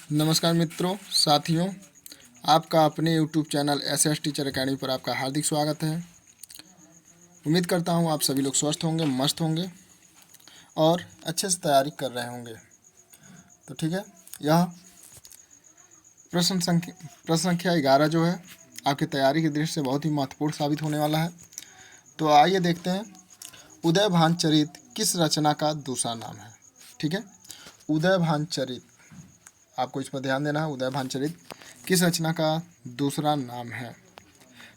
नमस्कार मित्रों, साथियों, आपका अपने YouTube channel SS teacher academy पर आपका हार्दिक स्वागत है। उम्मीद करता हूँ आप सभी लोग स्वस्थ होंगे, मस्त होंगे और अच्छे से तैयारी कर रहे होंगे। तो ठीक है, यह प्रश्न संख्या 11 जो है आपकी तैयारी की दृष्टि से बहुत ही महत्वपूर्ण साबित होने वाला है। तो आइए देखते हैं, उदयभान चरित किस रचना का दूसरा नाम है। ठीक है, उदयभान चरित, आपको इस पर ध्यान देना है। उदयभान चरित किस रचना का दूसरा नाम है?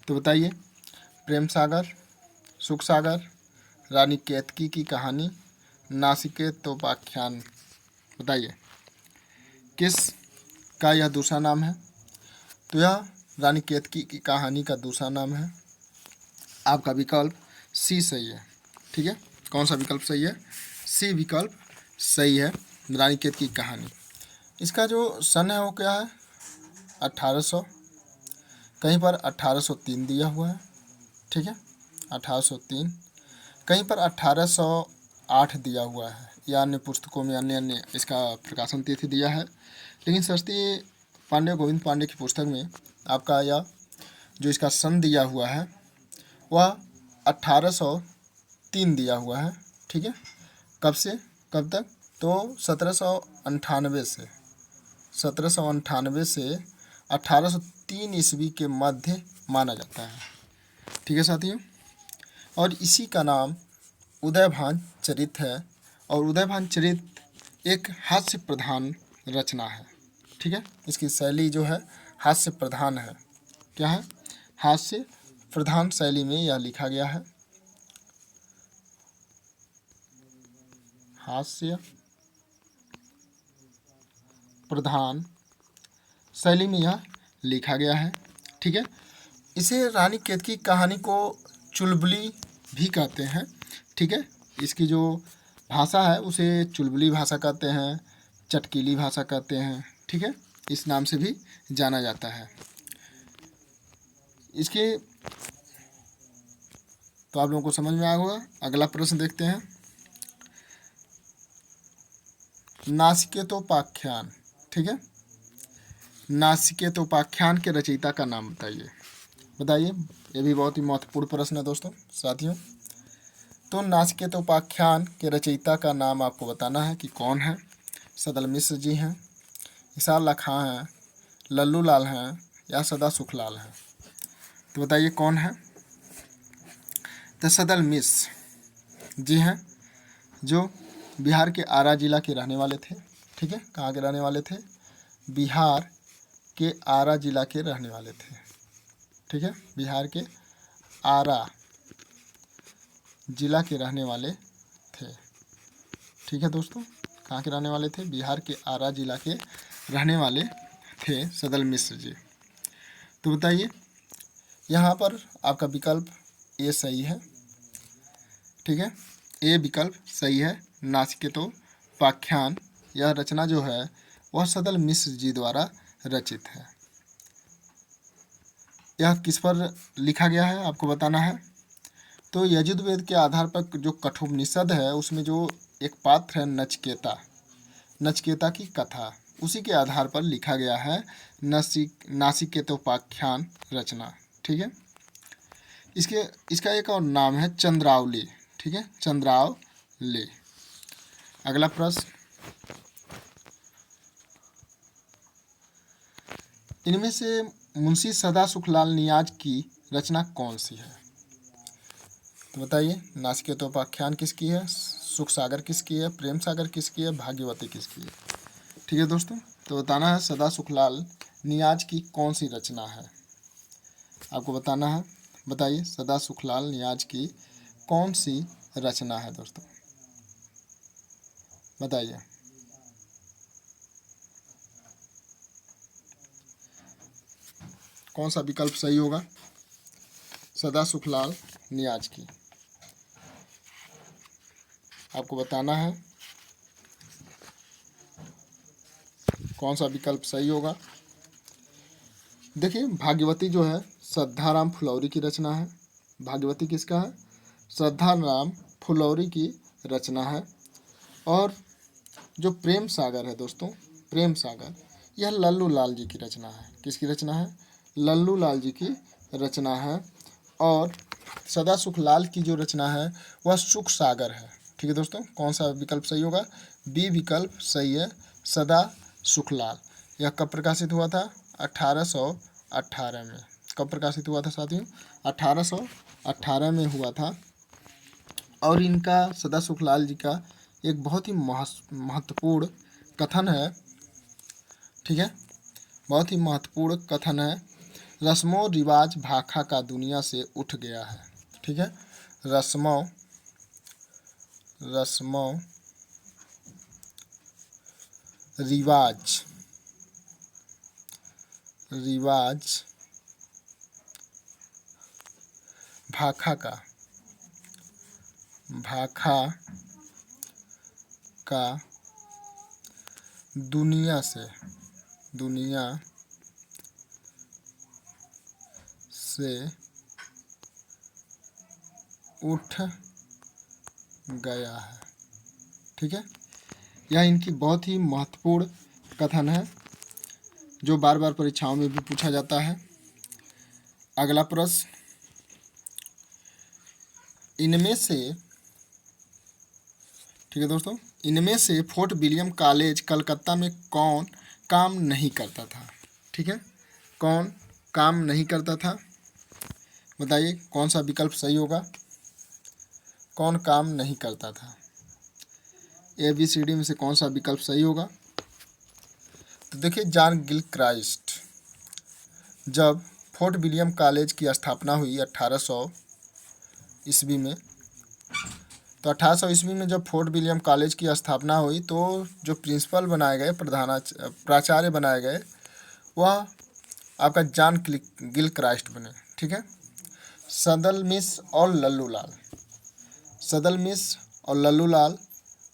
तो बताइए, प्रेम सागर, सुख सागर, रानी केतकी की कहानी, नासिकेतोपाख्यान। बताइए किस का यह दूसरा नाम है? तो यह रानी केतकी की कहानी का दूसरा नाम है। आपका विकल्प सी सही है। ठीक है, कौन सा विकल्प सही है? सी विकल्प सही है, रानी केतकी की कहानी। इसका जो सन है वो क्या है? 1800, कहीं पर 1803 दिया हुआ है। ठीक है, 1803, कहीं पर 1808 दिया हुआ है, या अन्य पुस्तकों में अन्य इसका प्रकाशन तिथि दिया है। लेकिन सरस्वती पांडे, गोविंद पांडे की पुस्तक में आपका यह जो इसका सन दिया हुआ है वह 1803 दिया हुआ है। ठीक है, कब से कब तक? तो 1798 से 1803 ईस्वी के मध्य माना जाता है। ठीक है साथियों, और इसी का नाम उदयभान चरित है। और उदयभान चरित एक हास्य प्रधान रचना है। ठीक है, इसकी शैली जो है हास्य प्रधान है। क्या है? हास्य प्रधान शैली में यह लिखा गया है। हास्य प्रधान शैली में यह लिखा गया है। ठीक है, इसे रानी केतकी की कहानी को चुलबुली भी कहते हैं। ठीक है, इसकी जो भाषा है उसे चुलबुली भाषा कहते हैं, चटकीली भाषा कहते हैं। ठीक है, इस नाम से भी जाना जाता है। इसके तो आप लोगों को समझ में आ होगा। अगला प्रश्न देखते हैं, नासिकेतोपाख्यान। ठीक है, नासिकेतोपाख्यान के रचयिता का नाम बताइए। बताइए, ये भी बहुत ही महत्वपूर्ण प्रश्न है दोस्तों, साथियों। तो नासिकेतोपाख्यान के रचयिता का नाम आपको बताना है कि कौन है। सदल मिश्र जी हैं, इसाला खां हैं, लल्लू लाल हैं, या सदा सुखलाल हैं। तो बताइए कौन है? तो सदल मिश्र जी हैं, जो बिहार के आरा जिला के रहने वाले थे। ठीक है, कहाँ के रहने वाले थे? बिहार के आरा जिला के रहने वाले थे। ठीक है, बिहार के आरा जिला के रहने वाले थे। ठीक है दोस्तों, कहाँ के रहने वाले थे? बिहार के आरा जिला के रहने वाले थे सदल मिश्र जी। तो बताइए, यहाँ पर आपका विकल्प ए सही है। ठीक है, ए विकल्प सही है। नासिकेतोपाख्यान यह रचना जो है वह सदल मिश्र जी द्वारा रचित है। यह किस पर लिखा गया है आपको बताना है। तो यजुर्वेद के आधार पर जो कठोपनिषद है उसमें जो एक पात्र है नचिकेता, नचिकेता की कथा, उसी के आधार पर लिखा गया है नासिकेतोपाख्यान रचना। ठीक है, इसका एक और नाम है चंद्रावली। ठीक है, चंद्रावली। अगला प्रश्न, इनमें से मुंशी सदा सुखलाल नियाज की रचना कौन सी है? तो बताइए, नासिकेतोपाख्यान किसकी है, सुख सागर किसकी है, प्रेम सागर किसकी है, भाग्यवती किसकी है? ठीक है दोस्तों, तो बताना है सदा सुखलाल नियाज की कौन सी रचना है, आपको बताना है। बताइए, सदा सुखलाल नियाज की कौन सी रचना है दोस्तों, बताइए। कौन सा विकल्प सही होगा? सदा सुखलाल नियाज की, आपको बताना है कौन सा विकल्प सही होगा। देखिए, भाग्यवती जो है श्रद्धाराम फुलौरी की रचना है। भाग्यवती किसका है? श्रद्धाराम फुलौरी की रचना है। और जो प्रेम सागर है दोस्तों, प्रेम सागर यह लल्लू लाल जी की रचना है। किसकी रचना है? लल्लू लाल जी की रचना है। और सदा सुखलाल की जो रचना है वह सुख सागर है। ठीक है दोस्तों, कौन सा विकल्प सही होगा? बी विकल्प सही है, सदा सुखलाल। यह कब प्रकाशित हुआ था? 1818 में। कब प्रकाशित हुआ था साथियों? 1818 में हुआ था। और इनका सदा सुखलाल जी का एक बहुत ही महत्वपूर्ण कथन है। ठीक है, बहुत ही महत्वपूर्ण कथन है। रस्मों रिवाज भाखा का दुनिया से उठ गया है। ठीक है, रस्मों रिवाज भाखा का दुनिया से उठ गया है। ठीक है, यह इनकी बहुत ही महत्वपूर्ण कथन है जो बार बार परीक्षाओं में भी पूछा जाता है। अगला प्रश्न, इनमें से, ठीक है दोस्तों, इनमें से फोर्ट विलियम कॉलेज कलकत्ता में कौन काम नहीं करता था? ठीक है, कौन काम नहीं करता था? बताइए कौन सा विकल्प सही होगा? कौन काम नहीं करता था? ABCD में से कौन सा विकल्प सही होगा? तो देखिए, जॉन गिलक्राइस्ट। जब फोर्ट विलियम कॉलेज की स्थापना हुई 1800 ईस्वी में, तो 1800 ईस्वी में जब फोर्ट विलियम कॉलेज की स्थापना हुई तो जो प्रिंसिपल बनाए गए, प्राचार्य बनाए गए, वह आपका जॉन गिलक्राइस्ट बने। ठीक है, सदलमिस और लल्लू लाल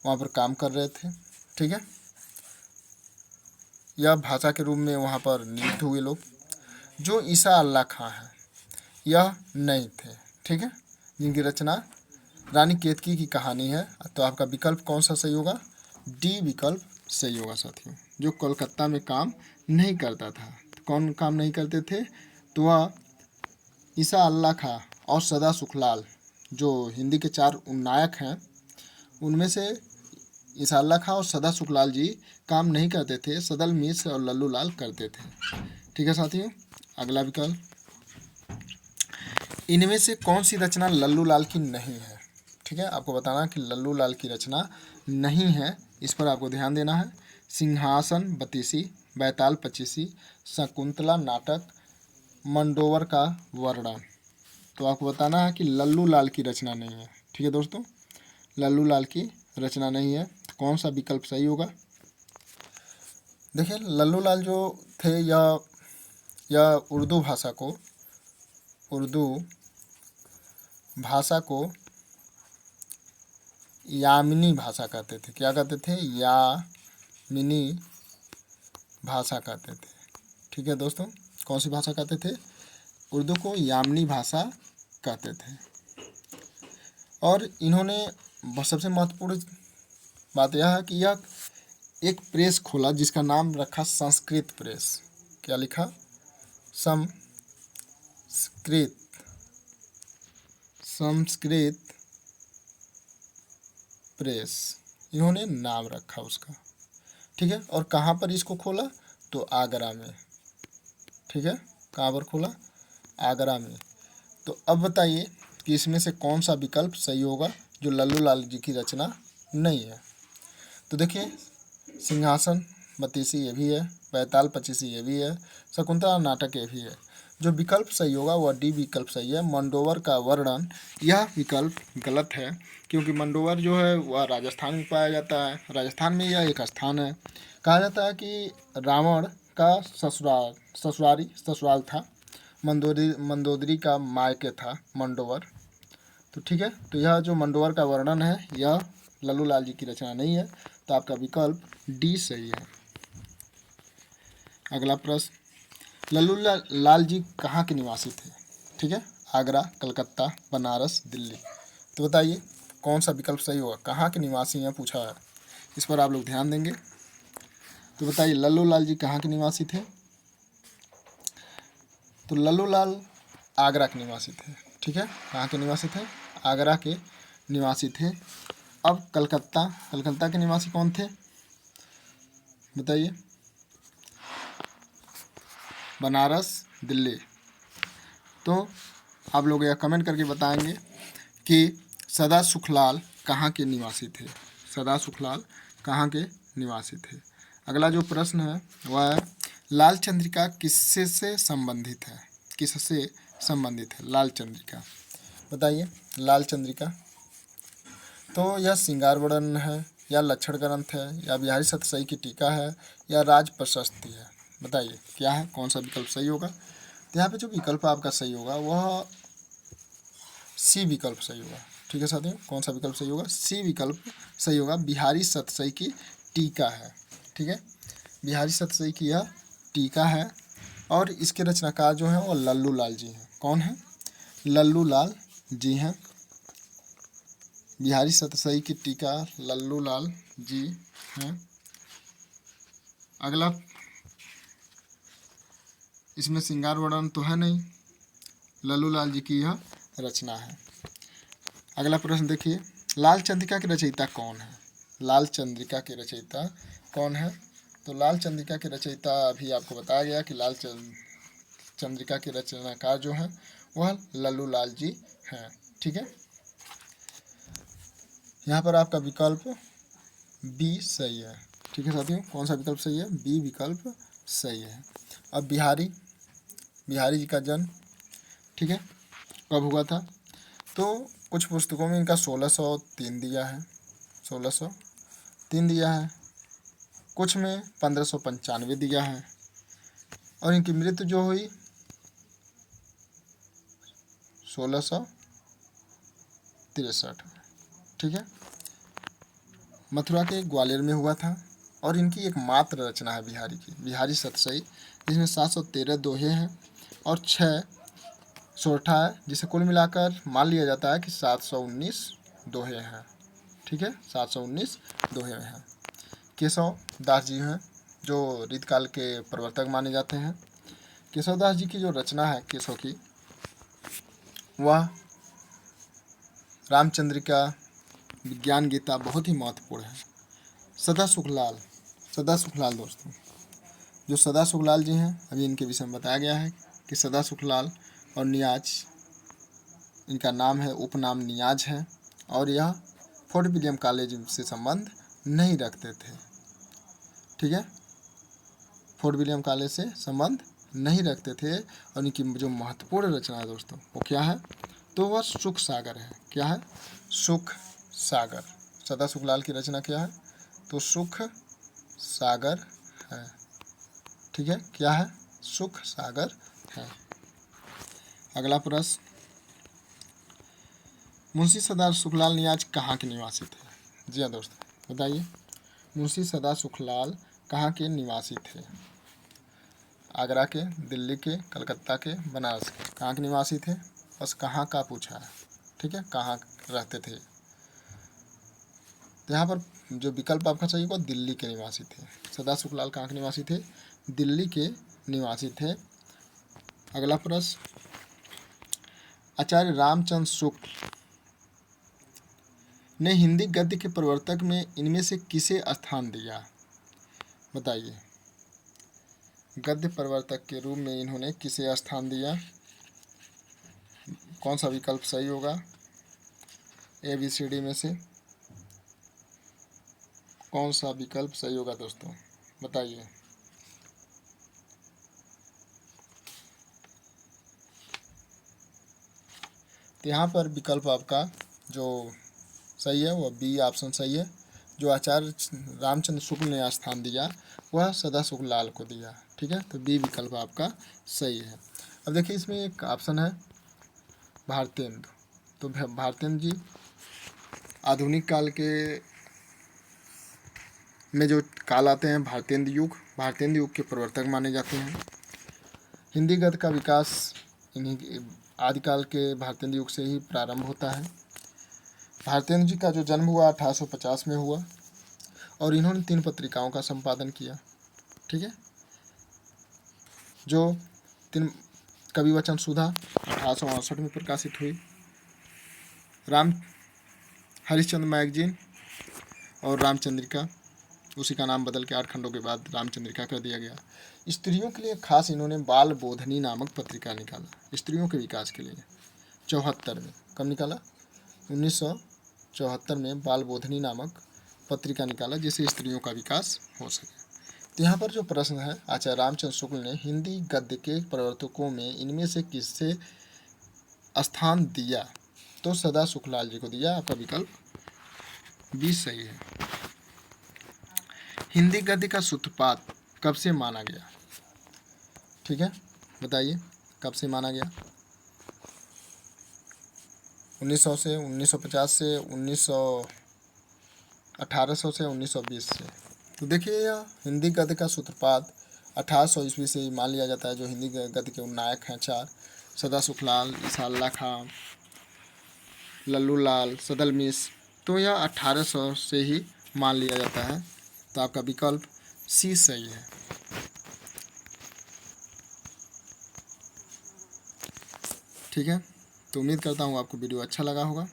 वहाँ पर काम कर रहे थे। ठीक है, यह भाषा के रूप में वहाँ पर नियुक्त हुए लोग। जो ईसा अल्लाह खां है यह नहीं थे। ठीक है, जिनकी रचना रानी केतकी की कहानी है। तो आपका विकल्प कौन सा सही होगा? डी विकल्प सही होगा साथियों। जो कोलकाता में काम नहीं करता था। कौन काम नहीं करते थे? तो वह ईसा अल्लाह खां और सदा सुखलाल, जो हिंदी के 4 नायक हैं, उनमें से ईसा अल्लाह खां और सदा सुखलाल जी काम नहीं करते थे, सदलमिस और लल्लू लाल करते थे। ठीक है साथियों, अगला विकल्प, इनमें से कौन सी रचना लल्लू लाल की नहीं है? ठीक है, आपको बताना कि लल्लू लाल की रचना नहीं है, इस पर आपको ध्यान देना है। सिंहासन बतीसी, बैताल पचीसी, शकुंतला नाटक, मंडोवर का वर्णन। तो आपको बताना है कि लल्लू लाल की रचना नहीं है। ठीक है दोस्तों, लल्लू लाल की रचना नहीं है। तो कौन सा विकल्प सही होगा? देखिए, लल्लू लाल जो थे यह उर्दू भाषा को यामिनी भाषा कहते थे। क्या कहते थे? यामिनी भाषा कहते थे। ठीक है दोस्तों, कौन सी भाषा कहते थे? उर्दू को यामिनी भाषा कहते थे। और इन्होंने सबसे महत्वपूर्ण बात यह है कि यह एक प्रेस खोला जिसका नाम रखा संस्कृत प्रेस। क्या लिखा? संस्कृत प्रेस, इन्होंने नाम रखा उसका। ठीक है, और कहाँ पर इसको खोला? तो आगरा में। ठीक है, कहाँ पर खोला? आगरा में। तो अब बताइए कि इसमें से कौन सा विकल्प सही होगा जो लल्लू लाल जी की रचना नहीं है? तो देखिए, सिंहासन बतीसी ये भी है, बैताल पचीसी ये भी है, शकुंतला नाटक ये भी है। जो विकल्प सही होगा वह डी विकल्प सही है, मंडोवर का वर्णन। यह विकल्प गलत है क्योंकि मंडोवर जो है वह राजस्थान में पाया जाता है। राजस्थान में यह एक स्थान है। कहा जाता है कि रावण का ससुराल था, मंदोदरी का मायके था मंडोवर। तो ठीक है, तो यह जो मंडोवर का वर्णन है यह लल्लू लाल जी की रचना नहीं है। तो आपका विकल्प डी सही है। अगला प्रश्न, लल्लू लाल जी कहाँ के निवासी थे? ठीक है, आगरा, कलकत्ता, बनारस, दिल्ली। तो बताइए कौन सा विकल्प सही होगा? कहाँ के निवासी हैं पूछा है, इस पर आप लोग ध्यान देंगे। तो बताइए लल्लू लाल जी कहाँ के निवासी थे? तो लल्लू लाल आगरा के निवासी थे। ठीक है, कहाँ के निवासी थे? आगरा के निवासी थे। अब कलकत्ता के निवासी कौन थे बताइए? बनारस, दिल्ली। तो आप लोग यह कमेंट करके बताएंगे कि सदा सुखलाल कहाँ के निवासी थे? सदा सुखलाल कहाँ के निवासी थे? अगला जो प्रश्न है वह है लाल चंद्रिका किससे से संबंधित है? किससे संबंधित है लाल चंद्रिका? बताइए लाल चंद्रिका। तो यह श्रृंगार वर्णन है या लक्षण ग्रंथ है या बिहारी सतसई की टीका है या राज प्रशस्ति है? बताइए क्या है, कौन सा विकल्प सही होगा? तो यहाँ पे जो विकल्प आपका सही होगा वह सी विकल्प सही होगा। ठीक है साथियों, कौन सा विकल्प सही होगा? सी विकल्प सही होगा। बिहारी सतसई की टीका है। ठीक है, बिहारी सतसई की यह टीका है और इसके रचनाकार जो हैं वो लल्लू लाल जी हैं। कौन है? लल्लू लाल जी हैं। बिहारी सतसई की टीका लल्लू लाल जी हैं। अगला, इसमें श्रृंगार वर्णन तो है नहीं, लल्लू लाल जी की यह रचना है। अगला प्रश्न देखिए, लाल चंद्रिका के रचयिता कौन है? लाल चंद्रिका के रचयिता कौन है? तो लाल चंद्रिका के रचयिता अभी आपको बताया गया कि लाल चंद्रिका के रचनाकार जो हैं वह लल्लू लाल जी हैं। ठीक है, यहाँ पर आपका विकल्प बी सही है। ठीक है साथियों, कौन सा विकल्प सही है? बी विकल्प सही है। अब बिहारी जी का जन्म, ठीक है, कब हुआ था? तो कुछ पुस्तकों में इनका 1603 दिया है, 1603 दिया है, कुछ में 1595 दिया है और इनकी मृत्यु जो हुई 1663। ठीक है, मथुरा के ग्वालियर में हुआ था और इनकी एक मात्र रचना है बिहारी की, बिहारी सतसई, जिसमें 713 दोहे हैं और 6 सोरठा है, जिसे कुल मिलाकर मान लिया जाता है कि 719 दोहे हैं। ठीक है, 719 दोहे हैं। केशव दास जी हैं जो रीतकाल के प्रवर्तक माने जाते हैं। केशव दास जी की जो रचना है केशव की, वह रामचंद्रिका, विज्ञान गीता बहुत ही महत्वपूर्ण है। सदा सुखलाल दोस्तों, जो सदा सुखलाल जी हैं अभी इनके विषय में बताया गया है कि सदा सुखलाल और नियाज, इनका नाम है, उपनाम नियाज है और यह फोर्ट विलियम कॉलेज से संबंध नहीं रखते थे। ठीक है, फोर्ट विलियम कॉलेज से संबंध नहीं रखते थे और इनकी जो महत्वपूर्ण रचना है दोस्तों वो क्या है? तो वह सुख सागर है। क्या है? सुख सागर। सदा सुखलाल की रचना क्या है? तो सुख सागर है। ठीक है, क्या है? सुख सागर है। अगला प्रश्न, मुंशी सदा सुखलाल नियाज कहाँ के निवासी थे? जी हाँ दोस्तों, बताइए मुंशी सदा सुखलाल कहाँ के निवासी थे? आगरा के, दिल्ली के, कलकत्ता के, बनारस के? कहाँ के निवासी थे? बस कहाँ का पूछा है। ठीक है, कहाँ रहते थे? तो यहाँ पर जो विकल्प आपका सही होगा दिल्ली के निवासी थे। सदा सुखलाल कहाँ के निवासी थे? दिल्ली के निवासी थे। अगला प्रश्न, आचार्य रामचंद्र शुक्ल ने हिंदी गद्य के प्रवर्तक में इनमें से किसे स्थान दिया? बताइए, गद्य प्रवर्तक के रूप में इन्होंने किसे स्थान दिया? कौन सा विकल्प सही होगा ABCD में से? कौन सा विकल्प सही होगा दोस्तों, बताइए। तो यहाँ पर विकल्प आपका जो सही है वह बी ऑप्शन सही है। जो आचार्य रामचंद्र शुक्ल ने स्थान दिया वह सदा सुखलाल को दिया। ठीक है, तो बी विकल्प आपका सही है। अब देखिए इसमें एक ऑप्शन है भारतेंदु। तो भारतेंदु जी आधुनिक काल के में जो काल आते हैं भारतेंदु युग के प्रवर्तक माने जाते हैं। हिंदी गद्य का विकास इन्हीं आदिकाल के भारतेंदु युग से ही प्रारंभ होता है। भारतेंदु जी का जो जन्म हुआ 1850 में हुआ और इन्होंने 3 पत्रिकाओं का संपादन किया। ठीक है। जो तीन कवि वचन सुधा 1868 में प्रकाशित हुई। राम हरिश्चंद्र मैगजीन और रामचंद्रिका, उसी का नाम बदल के 8 खंडों के बाद रामचंद्रिका कर दिया गया। स्त्रियों के लिए खास इन्होंने बाल बोधनी नामक पत्रिका निकाला, स्त्रियों के विकास के लिए। 74 में, कब निकाला? 1974 में बाल बोधनी नामक पत्रिका निकाला, जिससे स्त्रियों का विकास हो सके। तो यहाँ पर जो प्रश्न है, आचार्य रामचंद्र शुक्ल ने हिंदी गद्य के प्रवर्तकों में इनमें से किससे स्थान दिया? तो सदा सुखलाल जी को दिया। आपका विकल्प 20 सही है। हिंदी गद्य का सूत्रपात कब से माना गया? ठीक है, बताइए कब से माना गया? 1900 से, 1950 से, 1800 से, 1920 से। तो देखिए, यह हिंदी गद्य का सूत्रपात 1800 ईस्वी से ही मान लिया जाता है। जो हिंदी गद्य के नायक हैं 4, सदा सुखलाल, ईसाअल्लाह खां, लल्लू लाल, सदल मिश्र, तो यह 1800 से ही मान लिया जाता है। तो आपका विकल्प सी सही है। ठीक है, तो उम्मीद करता हूँ आपको वीडियो अच्छा लगा होगा।